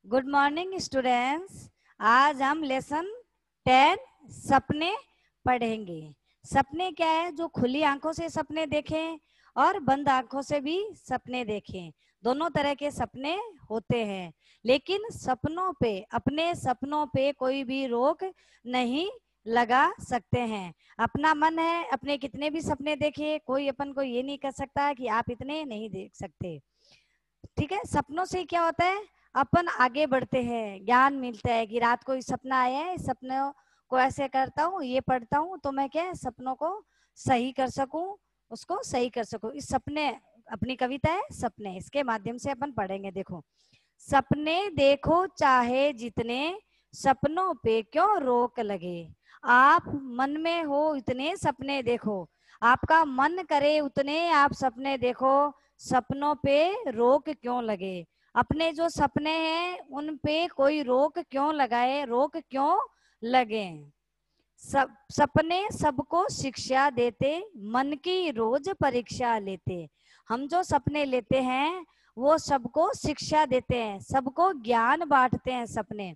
Good morning students. आज हम lesson 10 सपने पढ़ेंगे। सपने क्या है? जो खुली आंखों से सपने देखें और बंद आंखों से भी सपने देखें, दोनों तरह के सपने होते हैं। लेकिन सपनों पे, अपने सपनों पे कोई भी रोक नहीं लगा सकते हैं। अपना मन है, अपने कितने भी सपने देखे, कोई अपन को ये नहीं कर सकता कि आप इतने नहीं देख सकते। ठीक है। सपनों से क्या होता है? अपन आगे बढ़ते हैं, ज्ञान मिलता है कि रात को सपना आया है, इस सपनों को ऐसे करता हूँ, ये पढ़ता हूँ तो मैं क्या है, सपनों को सही कर सकूं, उसको सही कर सकूं। इस सपने, अपनी कविता है सपने, इसके माध्यम से अपन पढ़ेंगे। देखो, सपने देखो चाहे जितने, सपनों पे क्यों रोक लगे। आप मन में हो इतने सपने देखो, आपका मन करे उतने आप सपने देखो, सपनों पे रोक क्यों लगे। अपने जो सपने हैं उन पे कोई रोक क्यों लगाए, रोक क्यों लगे। सपने सबको शिक्षा देते, मन की रोज परीक्षा लेते। हम जो सपने लेते हैं वो सबको शिक्षा देते हैं, सबको ज्ञान बांटते हैं। सपने,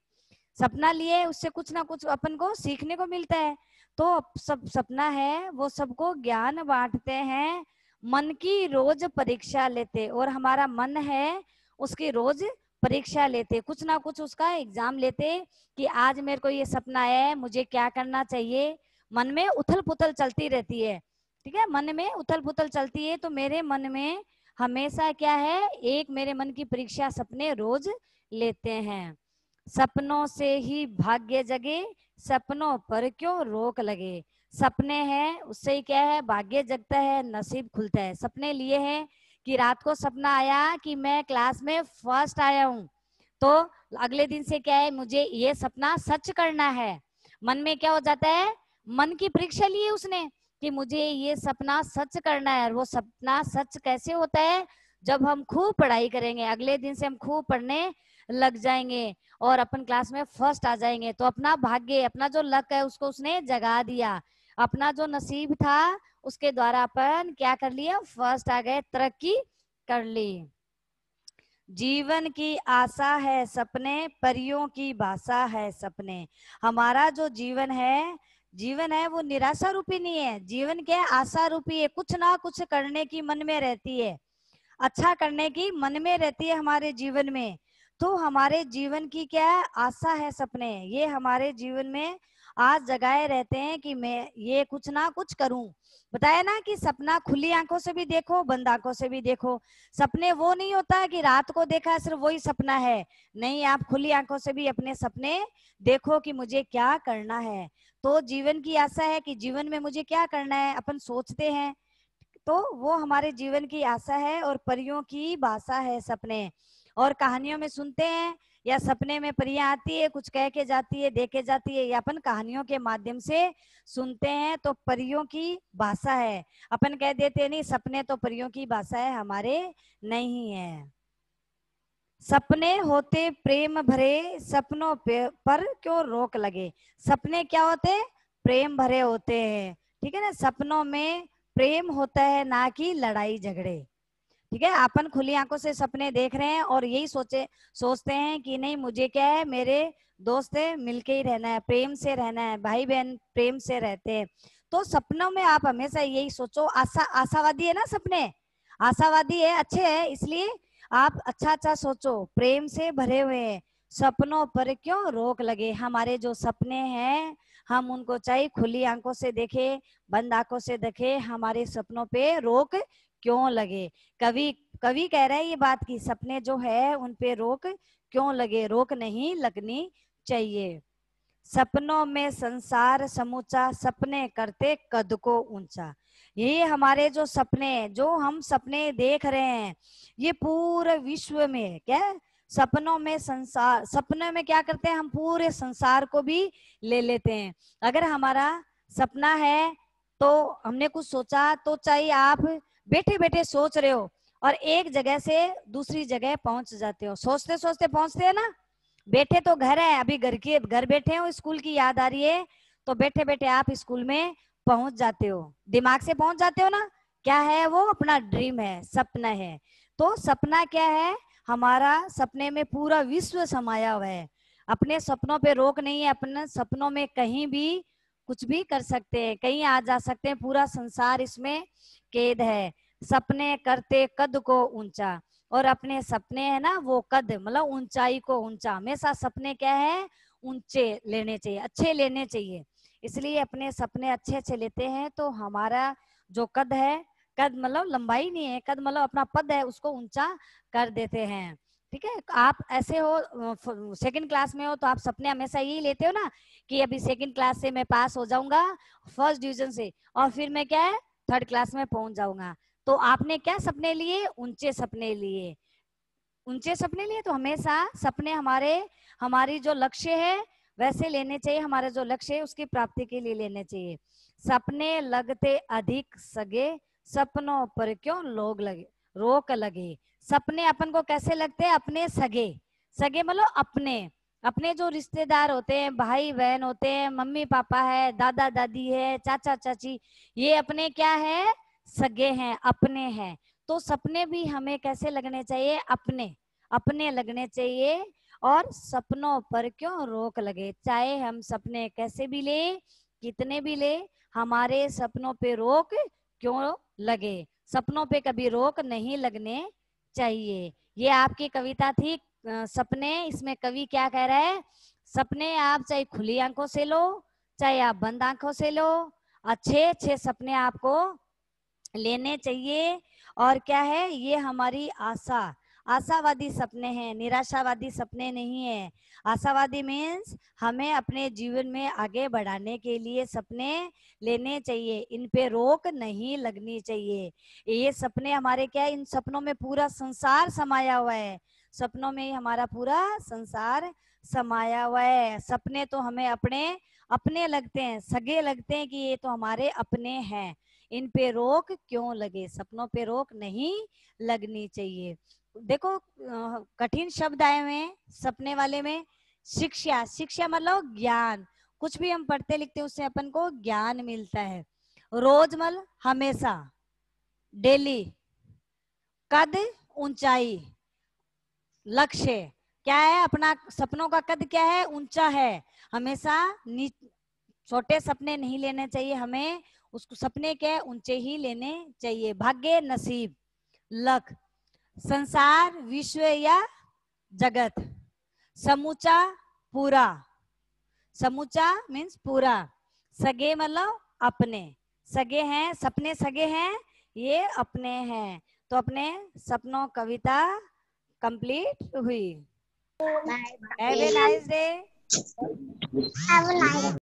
सपना लिए उससे कुछ ना कुछ अपन को सीखने को मिलता है। तो सब सपना है वो सबको ज्ञान बांटते हैं, मन की रोज परीक्षा लेते। और हमारा मन है उसकी रोज परीक्षा लेते, कुछ ना कुछ उसका एग्जाम लेते कि आज मेरे को ये सपना आया है, मुझे क्या करना चाहिए। मन में उथल पुथल चलती रहती है। ठीक है, मन में उथल पुथल चलती है। तो मेरे मन में हमेशा क्या है, एक मेरे मन की परीक्षा सपने रोज लेते हैं। सपनों से ही भाग्य जगे, सपनों पर क्यों रोक लगे। सपने हैं उससे ही क्या है, भाग्य जगता है, नसीब खुलता है। सपने लिए हैं कि रात को सपना आया कि मैं क्लास में फर्स्ट आया हूँ, तो अगले दिन से क्या है, मुझे ये सपना सच करना है। मन में क्या हो जाता है, मन की परीक्षा ली है उसने कि मुझे ये सपना सच करना है। और वो सपना सच कैसे होता है, जब हम खूब पढ़ाई करेंगे, अगले दिन से हम खूब पढ़ने लग जाएंगे और अपन क्लास में फर्स्ट आ जाएंगे। तो अपना भाग्य, अपना जो लक है उसको उसने जगा दिया, अपना जो नसीब था उसके द्वारा अपन क्या कर लिया, फर्स्ट आ गए, तरक्की कर ली। जीवन की आशा है सपने, परियों की भाषा है सपने। हमारा जो जीवन है वो निराशा रूपी नहीं है। जीवन क्या है, आशा रूपी है। कुछ ना कुछ करने की मन में रहती है, अच्छा करने की मन में रहती है हमारे जीवन में। तो हमारे जीवन की क्या है, आशा है सपने, ये हमारे जीवन में आज जगाए रहते हैं कि मैं ये कुछ ना कुछ करूं। बताया ना कि सपना खुली आंखों से भी देखो, बंद आंखों से भी देखो। सपने वो नहीं होता कि रात को देखा सिर्फ वही सपना है। नहीं, आप खुली आंखों से भी अपने सपने देखो कि मुझे क्या करना है। तो जीवन की आशा है कि जीवन में मुझे क्या करना है, अपन सोचते हैं तो वो हमारे जीवन की आशा है। और परियों की भाषा है सपने। और कहानियों में सुनते हैं या सपने में परियां आती है, कुछ कह के जाती है, दे के जाती है, या अपन कहानियों के माध्यम से सुनते हैं। तो परियों की भाषा है। अपन कह देते नहीं सपने तो परियों की भाषा है, हमारे नहीं है। सपने होते प्रेम भरे, सपनों पे पर क्यों रोक लगे। सपने क्या होते, प्रेम भरे होते हैं। ठीक है ना, सपनों में प्रेम होता है, ना कि लड़ाई झगड़े। ठीक है, अपन खुली आंखों से सपने देख रहे हैं और यही सोचते हैं कि नहीं, मुझे क्या है, मेरे दोस्त है, मिलके ही रहना है, प्रेम से रहना है, भाई बहन प्रेम से रहते हैं। तो सपनों में आप हमेशा यही सोचो। आशावादी है ना सपने, आशावादी है, अच्छे है, इसलिए आप अच्छा अच्छा सोचो, प्रेम से भरे हुए हैं। सपनों पर क्यों रोक लगे। हमारे जो सपने हैं हम उनको चाहे खुली आंखों से देखे, बंद आंखों से देखे, हमारे सपनों पे रोक क्यों लगे। कवि कवि कह रहे हैं ये बात की सपने जो है उन पे रोक क्यों लगे, रोक नहीं लगनी चाहिए। सपनों में संसार समूचा, सपने करते कद को ऊंचा। ये हमारे जो सपने, जो हम सपने देख रहे हैं, ये पूरे विश्व में क्या है, सपनों में संसार, सपने में क्या करते हैं हम, पूरे संसार को भी ले लेते हैं। अगर हमारा सपना है तो हमने कुछ सोचा, तो चाहे आप बैठे बैठे सोच रहे हो और एक जगह से दूसरी जगह पहुंच जाते हो, सोचते सोचते पहुंचते हैं ना। बैठे तो घर है, अभी घर बैठे हो, स्कूल की याद आ रही है तो बैठे बैठे आप स्कूल में पहुंच जाते हो, दिमाग से पहुंच जाते हो ना। क्या है वो, अपना ड्रीम है, सपना है। तो सपना क्या है, हमारा सपने में पूरा विश्व समाया हुआ है। अपने सपनों पे रोक नहीं है, अपने सपनों में कहीं भी कुछ भी कर सकते हैं, कहीं आ जा सकते हैं, पूरा संसार इसमें कैद है। सपने करते कद को ऊंचा, और अपने सपने है ना वो कद मतलब ऊंचाई को ऊंचा, हमेशा सपने क्या है ऊंचे लेने चाहिए, अच्छे लेने चाहिए। इसलिए अपने सपने अच्छे अच्छे लेते हैं तो हमारा जो कद है, कद मतलब लंबाई नहीं है, कद मतलब अपना पद है उसको ऊंचा कर देते हैं। ठीक है, आप ऐसे हो सेकंड क्लास में हो तो आप सपने हमेशा यही लेते हो ना कि अभी सेकंड क्लास से मैं पास हो जाऊंगा फर्स्ट डिवीजन से, और फिर मैं क्या है थर्ड क्लास में पहुंच जाऊंगा। तो आपने क्या सपने लिए, ऊंचे सपने लिए, ऊंचे सपने लिए। तो हमेशा सपने हमारे हमारी जो लक्ष्य है वैसे लेने चाहिए, हमारे जो लक्ष्य है उसकी प्राप्ति के लिए लेने चाहिए। सपने लगते अधिक सगे, सपनों पर क्यों लोग लगे रोक लगे। सपने अपन को कैसे लगते हैं, अपने सगे, सगे मतलब अपने, अपने जो रिश्तेदार होते हैं, भाई बहन होते हैं, मम्मी पापा है, दादा दादी है, चाचा चाची, ये अपने क्या है सगे हैं, अपने हैं। तो सपने भी हमें कैसे लगने चाहिए, अपने, अपने लगने चाहिए। और सपनों पर क्यों रोक लगे, चाहे हम सपने कैसे भी ले, कितने भी ले, हमारे सपनों पे रोक क्यों लगे। सपनों पे कभी रोक नहीं लगने चाहिए। ये आपकी कविता थी सपने। इसमें कवि क्या कह रहा है, सपने आप चाहे खुली आंखों से लो, चाहे आप बंद आंखों से लो, अच्छे अच्छे सपने आपको लेने चाहिए। और क्या है, ये हमारी आशा, आशावादी सपने हैं, निराशावादी सपने नहीं है। आशावादी मीन्स हमें अपने जीवन में आगे बढ़ाने के लिए सपने लेने चाहिए, इन पे रोक नहीं लगनी चाहिए। ये सपने हमारे क्या है, इन सपनों में पूरा संसार समाया हुआ है, सपनों में ही हमारा पूरा संसार समाया हुआ है। सपने तो हमें अपने अपने लगते हैं, सगे लगते हैं कि ये तो हमारे अपने हैं, इन पे रोक क्यों लगे, सपनों पे रोक नहीं लगनी चाहिए। देखो कठिन शब्द आए हुए हैं सपने वाले में। शिक्षा, शिक्षा मतलब ज्ञान, कुछ भी हम पढ़ते लिखते हैं उससे अपन को ज्ञान मिलता है। रोजमल हमेशा, डेली, कद ऊंचाई, लक्ष्य क्या है, अपना सपनों का कद क्या है ऊंचा है, हमेशा छोटे सपने नहीं लेने चाहिए, हमें उसको सपने के ऊंचे ही लेने चाहिए। भाग्य, नसीब, लक, संसार, विश्व या जगत, समूचा, पूरा, समूचा मीन्स पूरा, सगे मतलब अपने, सगे हैं, सपने सगे हैं, ये अपने हैं। तो अपने सपनों कविता कंप्लीट हुई। Have a nice day. Have a nice